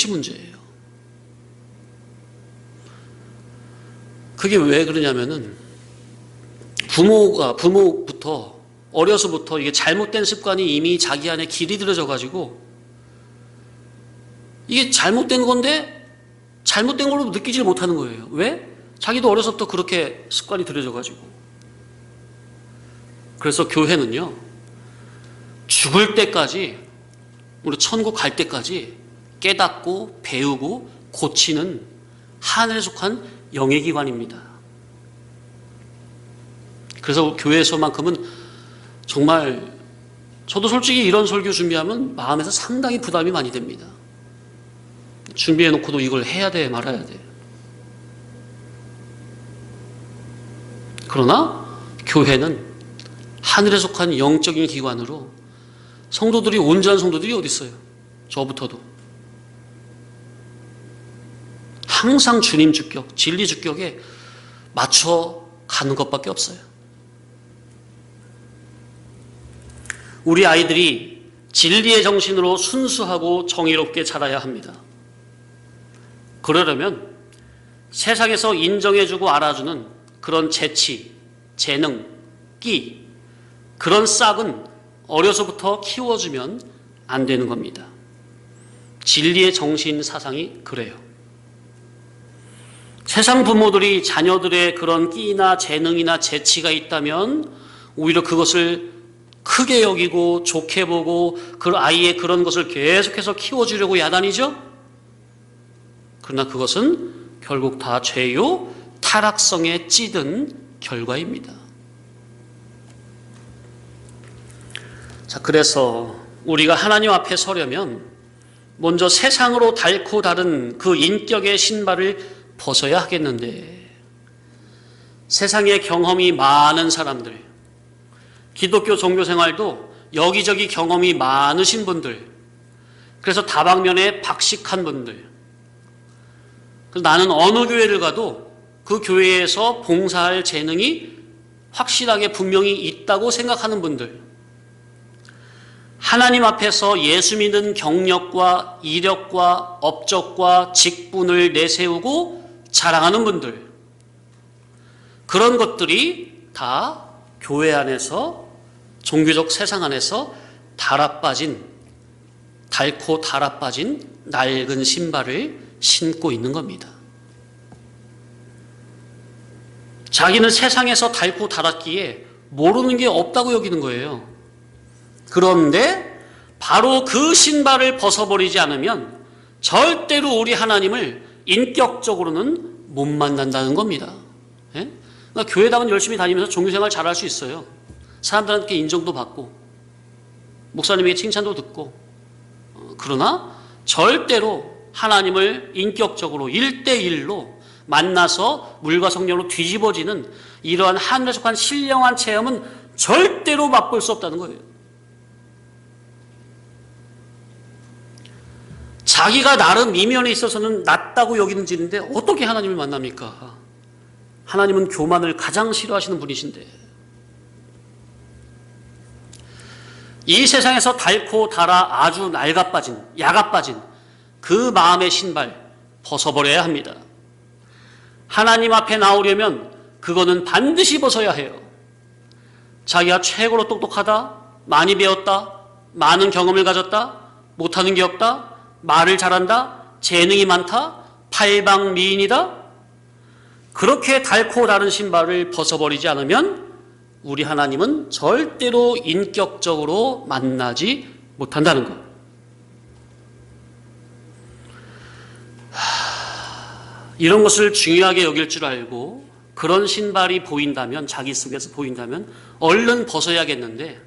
문제예요. 그게 왜 그러냐면은 부모부터 어려서부터 이게 잘못된 습관이 이미 자기 안에 길이 들여져 가지고 이게 잘못된 건데 잘못된 걸로 느끼질 못하는 거예요. 왜? 자기도 어려서부터 그렇게 습관이 들여져 가지고. 그래서 교회는요, 죽을 때까지, 우리 천국 갈 때까지 깨닫고 배우고 고치는 하늘에 속한 영예기관입니다. 그래서 교회에서만큼은 정말 저도 솔직히 이런 설교 준비하면 마음에서 상당히 부담이 많이 됩니다. 준비해놓고도 이걸 해야 돼 말아야 돼. 그러나 교회는 하늘에 속한 영적인 기관으로 성도들이 온전한 성도들이 어디 있어요? 저부터도 항상 주님 주격, 진리 주격에 맞춰 가는 것밖에 없어요. 우리 아이들이 진리의 정신으로 순수하고 정의롭게 자라야 합니다. 그러려면 세상에서 인정해주고 알아주는 그런 재치, 재능, 끼, 그런 싹은 어려서부터 키워주면 안 되는 겁니다. 진리의 정신 사상이 그래요. 세상 부모들이 자녀들의 그런 끼나 재능이나 재치가 있다면 오히려 그것을 크게 여기고 좋게 보고 그 아이의 그런 것을 계속해서 키워주려고 야단이죠. 그러나 그것은 결국 다 죄요 타락성에 찌든 결과입니다. 자, 그래서 우리가 하나님 앞에 서려면 먼저 세상으로 닳고 다른 그 인격의 신발을 벗어야 하겠는데 세상의 경험이 많은 사람들, 기독교 종교 생활도 여기저기 경험이 많으신 분들, 그래서 다방면에 박식한 분들, 그래서 나는 어느 교회를 가도 그 교회에서 봉사할 재능이 확실하게 분명히 있다고 생각하는 분들, 하나님 앞에서 예수 믿는 경력과 이력과 업적과 직분을 내세우고 자랑하는 분들, 그런 것들이 다 교회 안에서, 종교적 세상 안에서 닳고 달아빠진 낡은 신발을 신고 있는 겁니다. 자기는 세상에서 닳고 달았기에 모르는 게 없다고 여기는 거예요. 그런데 바로 그 신발을 벗어버리지 않으면 절대로 우리 하나님을 인격적으로는 못 만난다는 겁니다. 예? 그러니까 교회 다원 열심히 다니면서 종교생활 잘할 수 있어요. 사람들한테 인정도 받고 목사님에게 칭찬도 듣고, 그러나 절대로 하나님을 인격적으로 1대1로 만나서 물과 성령으로 뒤집어지는 이러한 하늘에 속한 신령한 체험은 절대로 맛볼 수 없다는 거예요. 자기가 나름 이면에 있어서는 낫다고 여기는 질인데 어떻게 하나님을 만납니까? 하나님은 교만을 가장 싫어하시는 분이신데, 이 세상에서 닳고 달아 아주 낡아빠진, 야가빠진 그 마음의 신발 벗어버려야 합니다. 하나님 앞에 나오려면 그거는 반드시 벗어야 해요. 자기가 최고로 똑똑하다, 많이 배웠다, 많은 경험을 가졌다, 못하는 게 없다, 말을 잘한다, 재능이 많다, 팔방미인이다, 그렇게 닳고 다른 신발을 벗어버리지 않으면 우리 하나님은 절대로 인격적으로 만나지 못한다는 것. 이런 것을 중요하게 여길 줄 알고 그런 신발이 보인다면, 자기 속에서 보인다면 얼른 벗어야겠는데,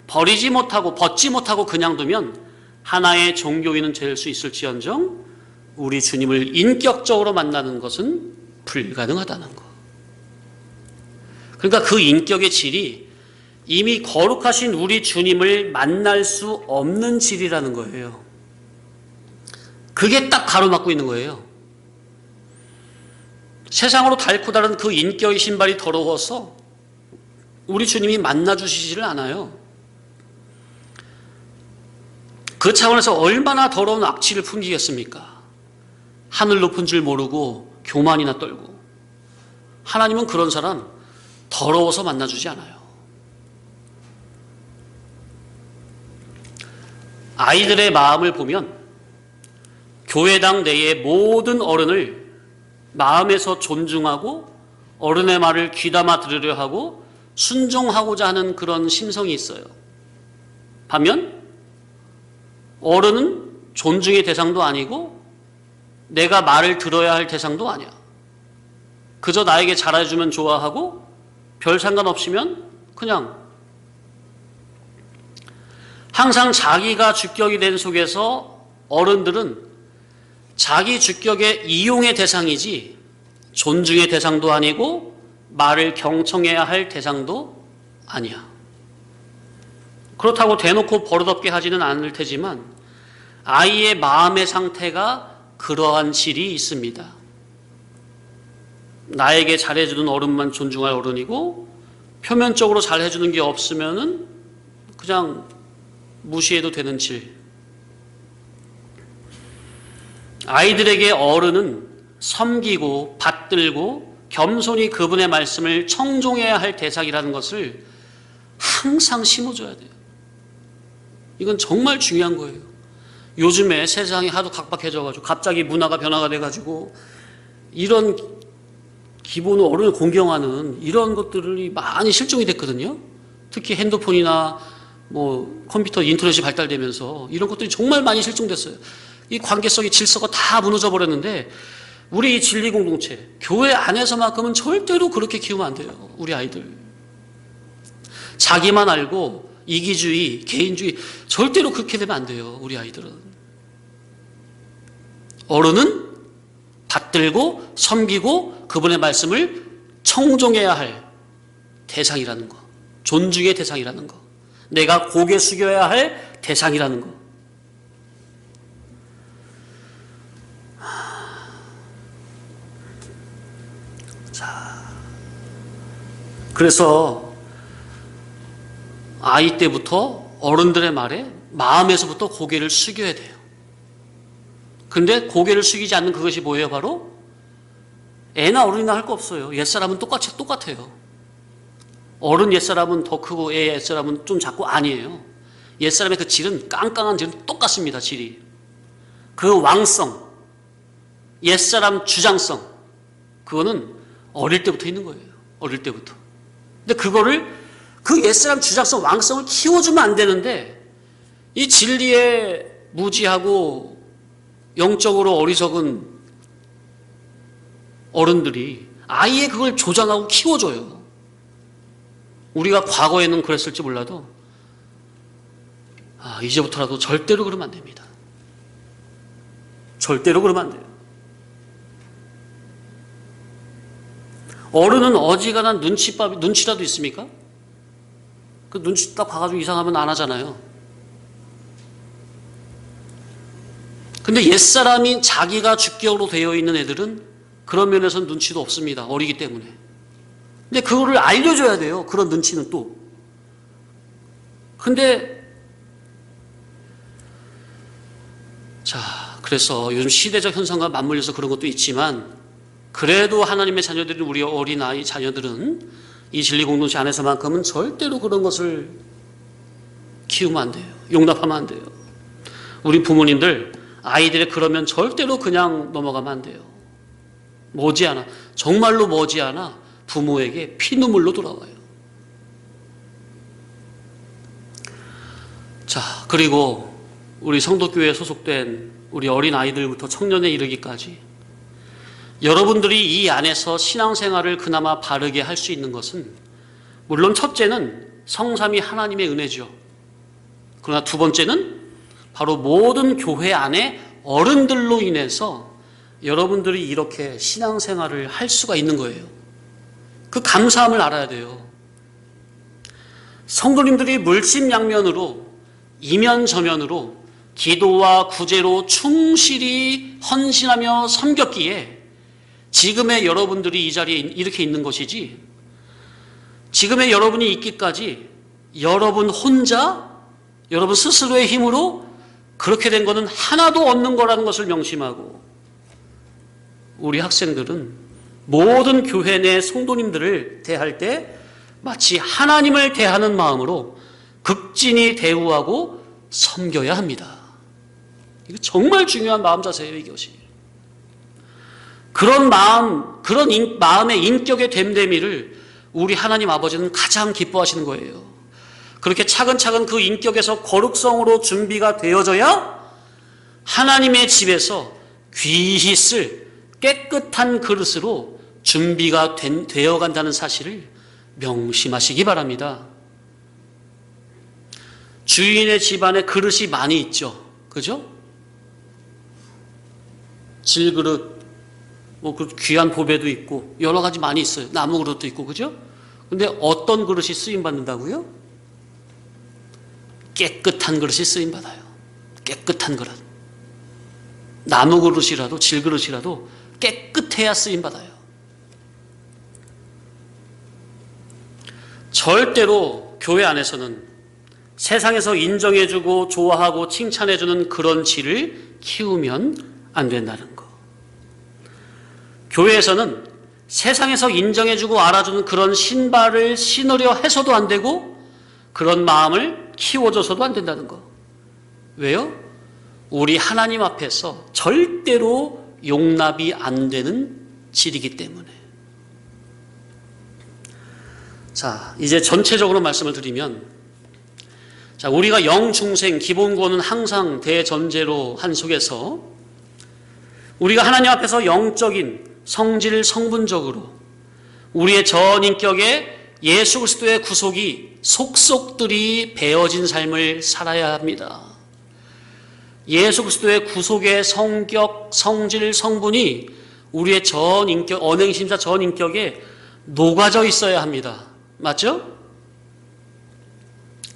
버리지 못하고 벗지 못하고 그냥 두면 하나의 종교인은 될 수 있을지언정 우리 주님을 인격적으로 만나는 것은 불가능하다는 것. 그러니까 그 인격의 질이 이미 거룩하신 우리 주님을 만날 수 없는 질이라는 거예요. 그게 딱 가로막고 있는 거예요. 세상으로 닳고 다른 그 인격의 신발이 더러워서 우리 주님이 만나주시지를 않아요. 그 차원에서 얼마나 더러운 악취를 풍기겠습니까? 하늘 높은 줄 모르고 교만이나 떨고. 하나님은 그런 사람 더러워서 만나주지 않아요. 아이들의 마음을 보면 교회당 내의 모든 어른을 마음에서 존중하고 어른의 말을 귀담아 들으려 하고 순종하고자 하는 그런 심성이 있어요. 반면 어른은 존중의 대상도 아니고 내가 말을 들어야 할 대상도 아니야. 그저 나에게 잘해주면 좋아하고 별 상관없으면 그냥 항상 자기가 주격이 된 속에서 어른들은 자기 주격의 이용의 대상이지 존중의 대상도 아니고 말을 경청해야 할 대상도 아니야. 그렇다고 대놓고 버릇없게 하지는 않을 테지만 아이의 마음의 상태가 그러한 질이 있습니다. 나에게 잘해주는 어른만 존중할 어른이고 표면적으로 잘해주는 게 없으면은 그냥 무시해도 되는 질. 아이들에게 어른은 섬기고 받들고 겸손히 그분의 말씀을 청종해야 할 대상이라는 것을 항상 심어줘야 돼요. 이건 정말 중요한 거예요. 요즘에 세상이 하도 각박해져가지고 갑자기 문화가 변화가 돼가지고 이런 기본 어른을 공경하는 이런 것들이 많이 실종이 됐거든요. 특히 핸드폰이나 뭐 컴퓨터, 인터넷이 발달되면서 이런 것들이 정말 많이 실종됐어요. 이 관계성의 질서가 다 무너져 버렸는데 우리 이 진리 공동체, 교회 안에서만큼은 절대로 그렇게 키우면 안 돼요. 우리 아이들. 자기만 알고 이기주의, 개인주의, 절대로 그렇게 되면 안 돼요. 우리 아이들은. 어른은 받들고 섬기고 그분의 말씀을 청종해야 할 대상이라는 거, 존중의 대상이라는 거. 내가 고개 숙여야 할 대상이라는 거. 자, 그래서 아이 때부터 어른들의 말에 마음에서부터 고개를 숙여야 돼요. 근데 고개를 숙이지 않는 그것이 뭐예요? 바로 애나 어른이나 할 거 없어요. 옛사람은 똑같아요. 어른 옛사람은 더 크고 애 옛사람은 좀 작고 아니에요. 옛사람의 그 질은 깡깡한 질은 똑같습니다. 질이. 그 왕성, 옛사람 주장성, 그거는 어릴 때부터 있는 거예요. 어릴 때부터. 근데 그거를 그 옛사람 주장성, 왕성을 키워주면 안 되는데 이 진리에 무지하고 영적으로 어리석은 어른들이 아예 그걸 조장하고 키워줘요. 우리가 과거에는 그랬을지 몰라도 이제부터라도 절대로 그러면 안 됩니다. 절대로 그러면 안 돼요. 어른은 어지간한 눈치라도 있습니까? 그 눈치 딱 봐가지고 이상하면 안 하잖아요. 근데 옛사람이 자기가 주격으로 되어 있는 애들은 그런 면에서는 눈치도 없습니다. 어리기 때문에. 근데 그거를 알려줘야 돼요. 그런 눈치는 또. 근데 자, 그래서 요즘 시대적 현상과 맞물려서 그런 것도 있지만 그래도 하나님의 자녀들인 우리 어린아이 자녀들은 이 진리 공동체 안에서만큼은 절대로 그런 것을 키우면 안 돼요. 용납하면 안 돼요. 우리 부모님들 아이들이 그러면 절대로 그냥 넘어가면 안 돼요. 머지않아, 정말로 머지않아 부모에게 피눈물로 돌아와요. 자, 그리고 우리 성도교회에 소속된 우리 어린아이들부터 청년에 이르기까지 여러분들이 이 안에서 신앙생활을 그나마 바르게 할 수 있는 것은 물론 첫째는 성삼위 하나님의 은혜죠. 그러나 두 번째는 바로 모든 교회 안에 어른들로 인해서 여러분들이 이렇게 신앙생활을 할 수가 있는 거예요. 그 감사함을 알아야 돼요. 성도님들이 물심양면으로 이면저면으로 기도와 구제로 충실히 헌신하며 섬겼기에 지금의 여러분들이 이 자리에 이렇게 있는 것이지, 지금의 여러분이 있기까지 여러분 혼자 여러분 스스로의 힘으로 그렇게 된 것은 하나도 없는 거라는 것을 명심하고, 우리 학생들은 모든 교회 내 성도님들을 대할 때 마치 하나님을 대하는 마음으로 극진히 대우하고 섬겨야 합니다. 이거 정말 중요한 마음 자세예요, 이것이. 그런 마음, 그런 마음의 인격의 됨됨이를 우리 하나님 아버지는 가장 기뻐하시는 거예요. 그렇게 차근차근 그 인격에서 거룩성으로 준비가 되어져야 하나님의 집에서 귀히 쓸 깨끗한 그릇으로 준비가 되어 간다는 사실을 명심하시기 바랍니다. 주인의 집안에 그릇이 많이 있죠. 그죠? 질그릇, 그 귀한 보배도 있고 여러 가지 많이 있어요. 나무 그릇도 있고, 그죠? 근데 어떤 그릇이 쓰임 받는다고요? 깨끗한 그릇이 쓰임 받아요. 깨끗한 그릇. 나무 그릇이라도 질그릇이라도 깨끗해야 쓰임 받아요. 절대로 교회 안에서는 세상에서 인정해주고 좋아하고 칭찬해주는 그런 질을 키우면 안 된다는 거. 교회에서는 세상에서 인정해주고 알아주는 그런 신발을 신으려 해서도 안 되고 그런 마음을 키워줘서도 안 된다는 거. 왜요? 우리 하나님 앞에서 절대로 용납이 안 되는 질이기 때문에. 자, 이제 전체적으로 말씀을 드리면, 자, 우리가 영중생 기본권은 항상 대전제로 한 속에서 우리가 하나님 앞에서 영적인 성질 성분적으로 우리의 전인격에 예수 그리스도의 구속이 속속들이 배어진 삶을 살아야 합니다. 예수 그리스도의 구속의 성격, 성질, 성분이 우리의 전인격, 언행심사 전인격에 녹아져 있어야 합니다. 맞죠?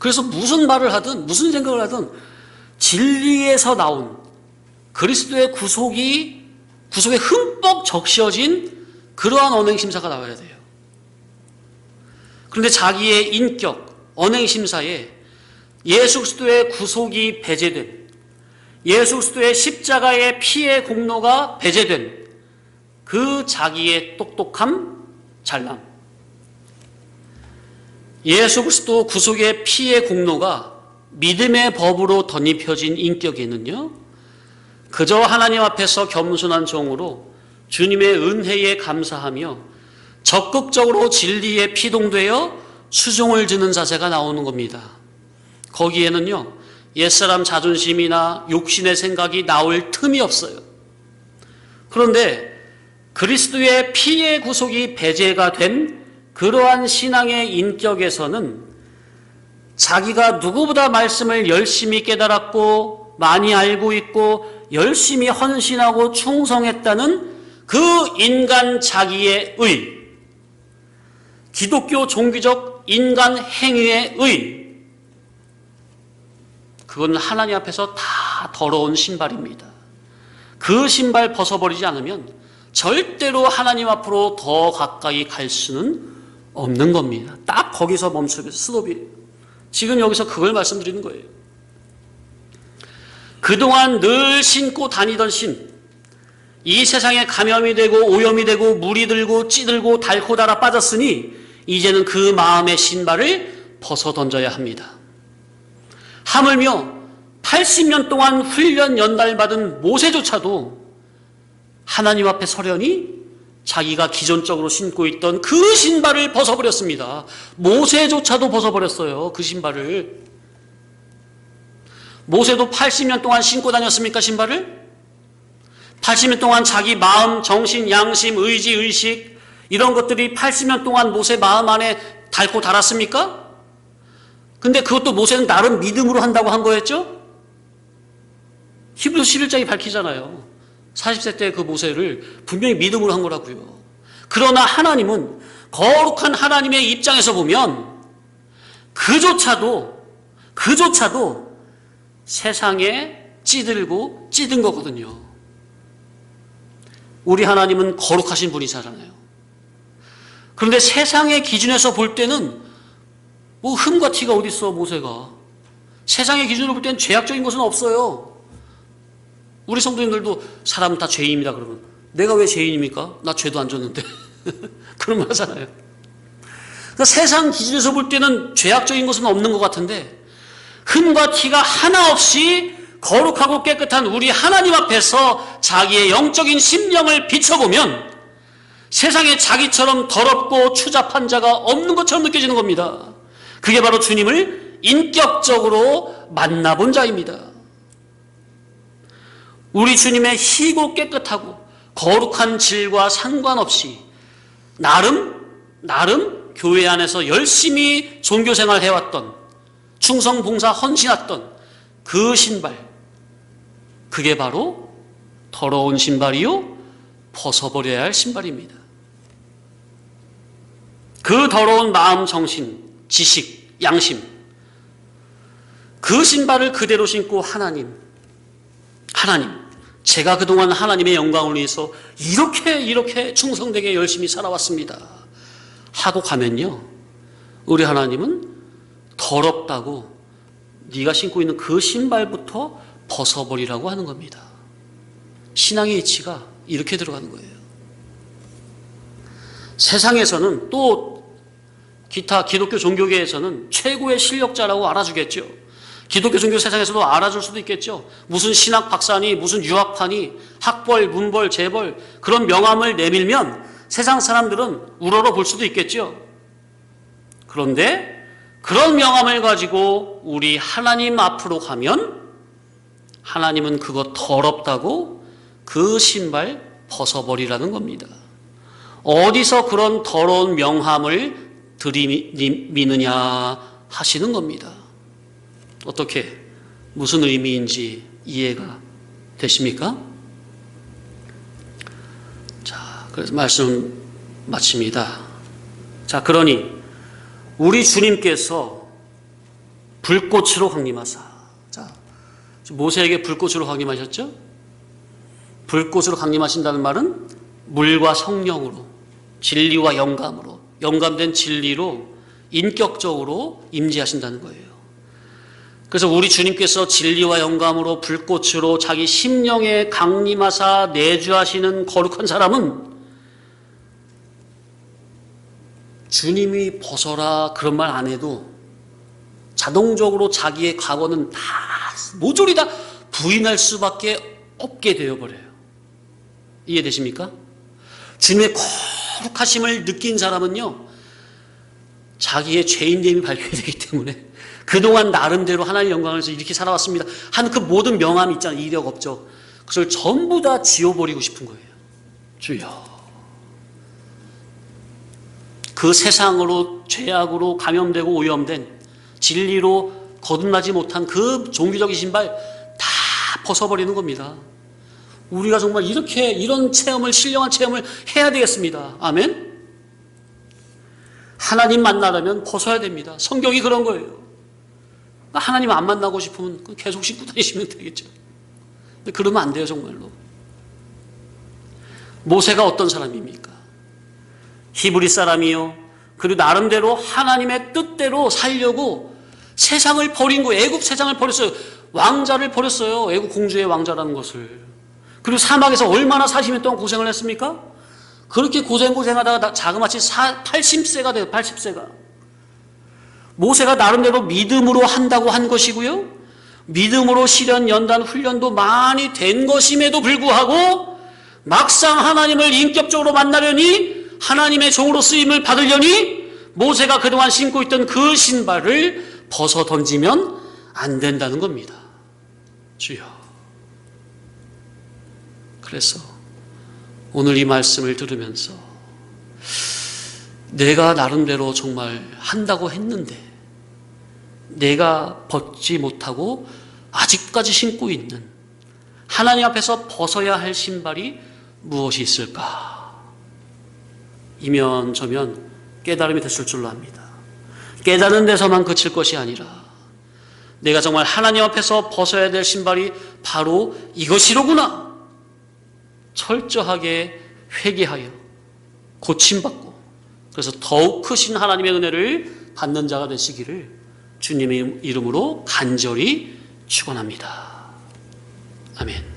그래서 무슨 말을 하든 무슨 생각을 하든 진리에서 나온 그리스도의 구속에 흠뻑 적셔진 그러한 언행심사가 나와야 돼요. 그런데 자기의 인격, 언행심사에 예수 그리스도의 구속이 배제된, 예수 그리스도의 십자가의 피의 공로가 배제된 그 자기의 똑똑함, 잘남, 예수 그리스도 구속의 피의 공로가 믿음의 법으로 덧입혀진 인격에는요, 그저 하나님 앞에서 겸손한 종으로 주님의 은혜에 감사하며 적극적으로 진리에 피동되어 수종을 지는 자세가 나오는 겁니다. 거기에는요, 옛사람 자존심이나 욕심의 생각이 나올 틈이 없어요. 그런데 그리스도의 피의 구속이 배제가 된 그러한 신앙의 인격에서는 자기가 누구보다 말씀을 열심히 깨달았고 많이 알고 있고 열심히 헌신하고 충성했다는 그 인간 자기의 의, 기독교 종교적 인간 행위의 의, 그건 하나님 앞에서 다 더러운 신발입니다. 그 신발 벗어버리지 않으면 절대로 하나님 앞으로 더 가까이 갈 수는 없는 겁니다. 딱 거기서 멈추게 스톱이에요. 지금 여기서 그걸 말씀드리는 거예요. 그동안 늘 신고 다니던 신, 이 세상에 감염이 되고 오염이 되고 물이 들고 찌들고 닳고 닳아 빠졌으니 이제는 그 마음의 신발을 벗어 던져야 합니다. 하물며 80년 동안 훈련 연달받은 모세조차도 하나님 앞에 서려니 자기가 기존적으로 신고 있던 그 신발을 벗어버렸습니다. 모세조차도 벗어버렸어요. 그 신발을. 모세도 80년 동안 신고 다녔습니까? 신발을? 80년 동안 자기 마음, 정신, 양심, 의지, 의식 이런 것들이 80년 동안 모세 마음 안에 닳고 닳았습니까? 근데 그것도 모세는 나름 믿음으로 한다고 한 거였죠? 히브리서 11장이 밝히잖아요. 40세 때 그 모세를 분명히 믿음으로 한 거라고요. 그러나 하나님은 거룩한 하나님의 입장에서 보면 그조차도 세상에 찌들고 찌든 거거든요. 우리 하나님은 거룩하신 분이잖아요. 그런데 세상의 기준에서 볼 때는 뭐 흠과 티가 어디 있어, 모세가. 세상의 기준으로 볼 때는 죄악적인 것은 없어요. 우리 성도님들도 사람은 다 죄인입니다 그러면 내가 왜 죄인입니까? 나 죄도 안 졌는데. 그런 말 하잖아요. 그러니까 세상 기준에서 볼 때는 죄악적인 것은 없는 것 같은데 흠과 티가 하나 없이 거룩하고 깨끗한 우리 하나님 앞에서 자기의 영적인 심령을 비춰보면 세상에 자기처럼 더럽고 추잡한 자가 없는 것처럼 느껴지는 겁니다. 그게 바로 주님을 인격적으로 만나본 자입니다. 우리 주님의 희고 깨끗하고 거룩한 질과 상관없이 나름 교회 안에서 열심히 종교생활 해왔던 충성 봉사 헌신했던 그 신발, 그게 바로 더러운 신발이요 벗어버려야 할 신발입니다. 그 더러운 마음, 정신, 지식, 양심, 그 신발을 그대로 신고 하나님, 제가 그동안 하나님의 영광을 위해서 이렇게 충성되게 열심히 살아왔습니다 하고 가면요, 우리 하나님은 더럽다고 네가 신고 있는 그 신발부터 벗어버리라고 하는 겁니다. 신앙의 이치가 이렇게 들어가는 거예요. 세상에서는 또 기타 기독교 종교계에서는 최고의 실력자라고 알아주겠죠. 기독교 종교 세상에서도 알아줄 수도 있겠죠. 무슨 신학 박사니 무슨 유학파니 학벌, 문벌, 재벌 그런 명함을 내밀면 세상 사람들은 우러러 볼 수도 있겠죠. 그런데 그런 명함을 가지고 우리 하나님 앞으로 가면 하나님은 그거 더럽다고 그 신발 벗어버리라는 겁니다. 어디서 그런 더러운 명함을 들이미느냐 하시는 겁니다. 어떻게, 무슨 의미인지 이해가 되십니까? 자, 그래서 말씀 마칩니다. 자, 그러니 우리 주님께서 불꽃으로 강림하사. 자, 모세에게 불꽃으로 강림하셨죠? 불꽃으로 강림하신다는 말은 물과 성령으로, 진리와 영감으로, 영감된 진리로 인격적으로 임재하신다는 거예요. 그래서 우리 주님께서 진리와 영감으로 불꽃으로 자기 심령에 강림하사 내주하시는 거룩한 사람은 주님이 벗어라 그런 말 안 해도 자동적으로 자기의 과거는 다 모조리 다 부인할 수밖에 없게 되어버려요. 이해되십니까? 주님의 거룩하심을 느낀 사람은요, 자기의 죄인됨이 밝혀야 되기 때문에 그동안 나름대로 하나님의 영광을 위해서 이렇게 살아왔습니다 하는 그 모든 명함 있잖아요. 이력 업적, 그걸 전부 다 지워버리고 싶은 거예요. 주여, 그 세상으로 죄악으로 감염되고 오염된 진리로 거듭나지 못한 그 종교적인 신발 다 벗어버리는 겁니다. 우리가 정말 이렇게 이런 체험을, 신령한 체험을 해야 되겠습니다. 아멘. 하나님 만나려면 벗어야 됩니다. 성경이 그런 거예요. 하나님 안 만나고 싶으면 계속 신고 다니시면 되겠죠. 근데 그러면 안 돼요, 정말로. 모세가 어떤 사람입니까? 히브리 사람이요, 그리고 나름대로 하나님의 뜻대로 살려고 세상을 버린 거예요. 애굽 세상을 버렸어요. 왕자를 버렸어요. 애굽 공주의 왕자라는 것을. 그리고 사막에서 얼마나 40년 동안 고생을 했습니까? 그렇게 고생하다가 자그마치 80세가 돼요. 80세가. 모세가 나름대로 믿음으로 한다고 한 것이고요, 믿음으로 시련, 연단, 훈련도 많이 된 것임에도 불구하고 막상 하나님을 인격적으로 만나려니, 하나님의 종으로 쓰임을 받으려니 모세가 그동안 신고 있던 그 신발을 벗어 던지면 안 된다는 겁니다. 주여. 그래서 오늘 이 말씀을 들으면서 내가 나름대로 정말 한다고 했는데 내가 벗지 못하고 아직까지 신고 있는 하나님 앞에서 벗어야 할 신발이 무엇이 있을까? 이면저면 깨달음이 됐을 줄로 압니다. 깨닫는 데서만 그칠 것이 아니라 내가 정말 하나님 앞에서 벗어야 될 신발이 바로 이것이로구나, 철저하게 회개하여 고침받고, 그래서 더욱 크신 하나님의 은혜를 받는 자가 되시기를 주님의 이름으로 간절히 축원합니다. 아멘.